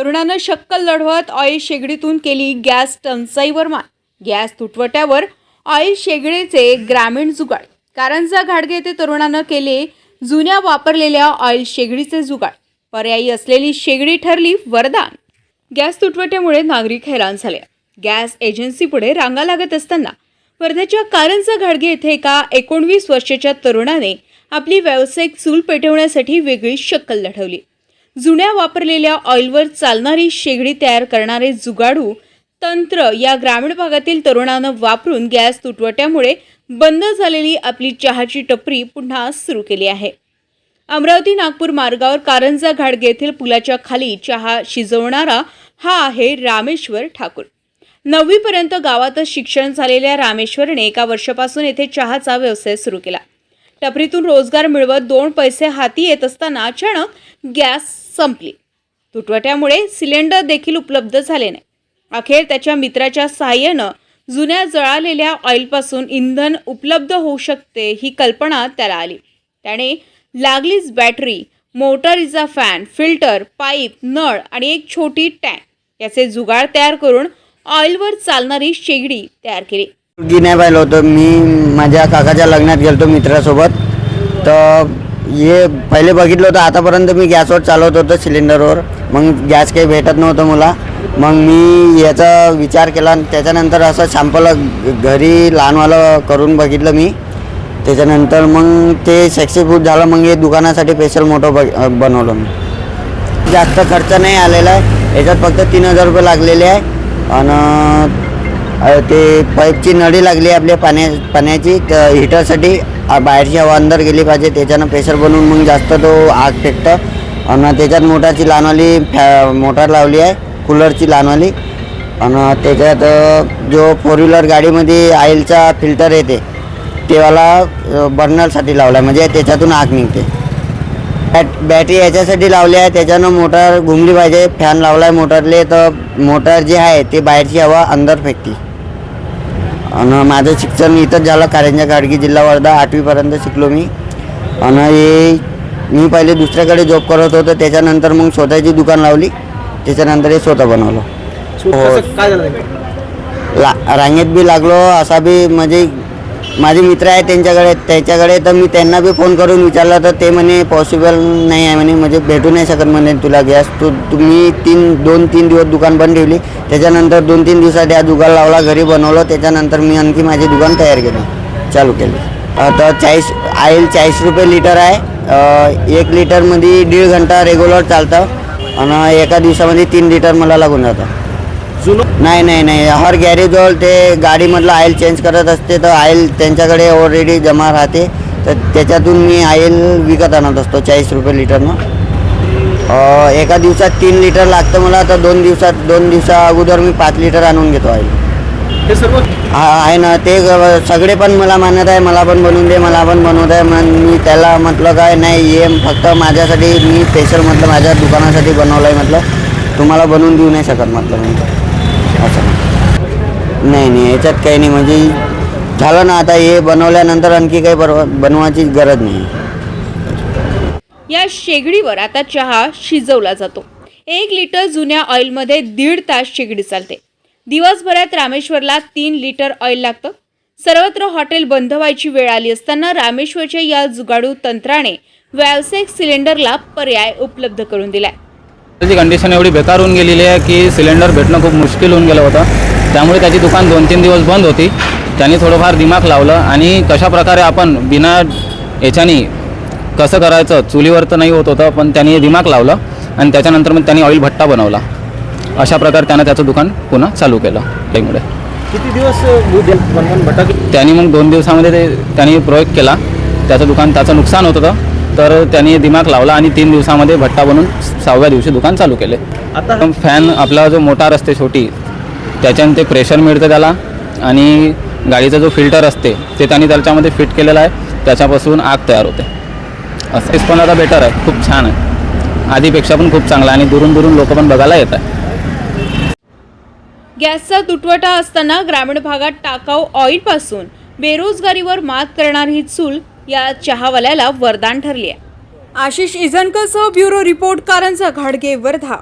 तरुणानं शक्कल लढवत ऑइल शेगडीतून केली गॅस टंचाईवर मात। गॅस तुटवट्यावर ऑइल शेगडीचे ग्रामीण जुगाड। कारंजा घाडगे येथे तरुणानं केले जुन्या वापरलेल्या ऑइल शेगडीचे जुगाड। पर्यायी असलेली शेगडी ठरली वरदान। गॅस तुटवट्यामुळे नागरिक हैराण झाले। गॅस एजन्सीपुढे रांगा लागत असताना वर्ध्याच्या कारंजा घाडगे येथे एका 19 वर्षाच्या तरुणाने आपली व्यावसायिक चूल पेटवण्यासाठी वेगळी शक्कल लढवली। जुन्या वापरलेल्या ऑइलवर चालणारी शेगडी तयार करणारे जुगाडू तंत्र या ग्रामीण भागातील तरुणानं वापरून गॅस तुटवट्यामुळे बंद झालेली आपली चहाची टपरी पुन्हा सुरू केली आहे। अमरावती नागपूर मार्गावर कारंजा घाडगे येथील पुलाच्या खाली चहा शिजवणारा हा आहे रामेश्वर ठाकूर। 9वी पर्यंत गावातच शिक्षण झालेल्या रामेश्वरने एका वर्षापासून येथे चहाचा व्यवसाय सुरू केला। टपरीतून रोजगार मिळवत 2 पैसे हाती येत असताना अचानक गॅस संपली। तुटवट्यामुळे सिलेंडर देखील उपलब्ध झाले नाही। अखेर त्याच्या मित्राच्या सहाय्याने जुन्या जळालेल्या ऑइलपासून इंधन उपलब्ध होऊ शकते ही कल्पना त्याला आली। त्याने लागलीच बॅटरी, मोटारीचा फॅन, फिल्टर, पाईप, नळ आणि एक छोटी टँक याचे जुगाड तयार करून ऑइलवर चालणारी शेगडी तयार केली। नाही पाहिलं होतं मी माझ्या काकाच्या लग्नात गेलतो मित्रासोबत, तर हे पहिले बघितलं होतं। आतापर्यंत मी गॅसवर चालवत होतो सिलेंडरवर, मग गॅस काही भेटत नव्हतं मला। मग मी याचा विचार केला, त्याच्यानंतर असं सॅम्पल घरी लहानवालं करून बघितलं मी। त्याच्यानंतर मग ते सक्सेसफुल झालं। मग हे दुकानासाठी स्पेशल मोठं बनवलं मी। जास्त खर्च नाही आलेला आहे, याच्यात फक्त 3000 रुपये लागलेले आहे। आणि ते पाईपची नळी लागली आपल्या पाण्याची हीटरसाठी, बाहेरची हवा अंदर गेली पाहिजे, त्याच्यानं प्रेशर बनवून मग जास्त तो आग फेकतं। आणि त्याच्यात मोटारची लहानवाली मोटार लावली आहे, कूलरची लहानवाली। आणि त्याच्यात जो 4 व्हीलर गाडीमध्ये ऑइलचा फिल्टर येते तेवाला बर्नरसाठी लावला, म्हणजे त्याच्यातून आग निघते। बॅटरी याच्यासाठी लावली आहे, त्याच्यानं मोटार घुमली पाहिजे। फॅन लावला आहे मोटारले, तर मोटार जे आहे ते बाहेरची हवा अंदर फेकते। आणि माझं शिक्षण इथंच झालं, कारंजा घाडगे, जिल्हा वर्धा, 8वीपर्यंत शिकलो मी। आणि मी पहिले दुसऱ्याकडे जॉब करत होतो, त्याच्यानंतर मग स्वतःची दुकान लावली, त्याच्यानंतर हे स्वतः बनवलं। काय झालं? रांगेत बी लागलो असा बी, म्हणजे माझे मित्र आहे त्याच्याकडे तर मी त्यांना बी फोन करून विचारलं, तर ते म्हणे पॉसिबल नाही आहे म्हणे, म्हणजे भेटू नाही शकत म्हणे तुला गॅस। तुम्ही 2-3 दिवस दुकान बंद ठेवली, त्याच्यानंतर 2-3 दिवसात हा जुगाड लावला, घरी बनवलं। त्याच्यानंतर मी आणखी माझी दुकान तयार केली, चालू केली। तर ऑइल 40 रुपये लिटर आहे। 1 लिटरमध्ये 1.5 घंटा रेग्युलर चालतं आणि एका दिवसामध्ये 3 लिटर मला लागून जातं। नाही, हर गॅरेजवर ते गाडीमधलं ऑइल चेंज करत असते, तर ऑइल त्यांच्याकडे ऑलरेडी जमा राहते, तर त्याच्यातून मी ऑइल विकत आणत असतो 40 रुपये लिटरनं। एका दिवसात 3 लिटर लागतं मला, तर 2 दिवसा अगोदर मी 5 लिटर आणून घेतो ऑइल। हे सर्व आहे ना, ते सगळे पण मला मानत आहे, मला पण बनवून दे, मला पण बनवत आहे। मग मी त्याला म्हटलं काय नाही, हे फक्त माझ्यासाठी मी स्पेशल म्हटलं माझ्या दुकानासाठी बनवलं आहे, म्हटलं तुम्हाला बनवून देऊ नाही शकत म्हटलं मी असं। नाही याच्यात काही नाही, म्हणजे झालं ना आता, हे बनवल्यानंतर आणखी काही बनवायची गरज नाही। या शेगडीवर आता चहा शिजवला जातो। 1 लिटर जुन्या ऑइलमध्ये 1.5 तास शेगडी चालते। दिवसभरात रामेश्वरला 3 लिटर ऑइल लागतं। सर्वत्र हॉटेल बंद व्हायची वेळ आली असताना रामेश्वरच्या या जुगाडू तंत्राने व्यावसायिक सिलेंडरला पर्याय उपलब्ध करून दिलाय। त्याची कंडिशन एवढी बेकार होऊन गेलेली आहे की सिलेंडर भेटणं खूप मुश्किल होऊन गेलं होतं। त्यामुळे त्याची दुकान 2-3 दिवस बंद होती। त्यांनी थोडंफार दिमाग लावलं आणि कशा प्रकारे आपण बिना याच्यानी कसं करायचं, चुलीवर तर नाही होत होतं, पण त्यांनी दिमाग लावलं आणि त्याच्यानंतर मग त्यांनी ऑइल भट्टा बनवला। अशा प्रकारे त्यानं त्याचं दुकान पुन्हा चालू केलं। त्यामुळे किती दिवस बनवून भट्टा? त्यांनी मग 2 दिवसामध्ये त्यांनी प्रयोग केला। त्याचं नुकसान होत होतं, तर त्यांनी दिमाग लावला आणि 3 दिवसामध्ये भट्टा बनवून 6व्या दिवशी दुकान चालू केले। आता फॅन आपला जो मोटार असते छोटी, त्याच्याने ते प्रेशर मिळतं त्याला, आणि गाडीचा जो फिल्टर असते ते त्यांनी त्याच्यामध्ये फिट केलेला आहे, त्याच्यापासून आग तयार होते। असं पण आता बेटर आहे, खूप छान आहे, आधीपेक्षा पण खूप चांगला आहे, आणि दुरून लोक पण बघायला येत आहे। गॅसचा तुटवटा असताना ग्रामीण भागात टाकाऊ ऑइलपासून बेरोजगारीवर मात करणारी ही चूल या चहावाल्याला वरदान ठरली आहे। आशिष इजनकर सह ब्युरो रिपोर्ट, कारंजा घाडगे, वर्धा।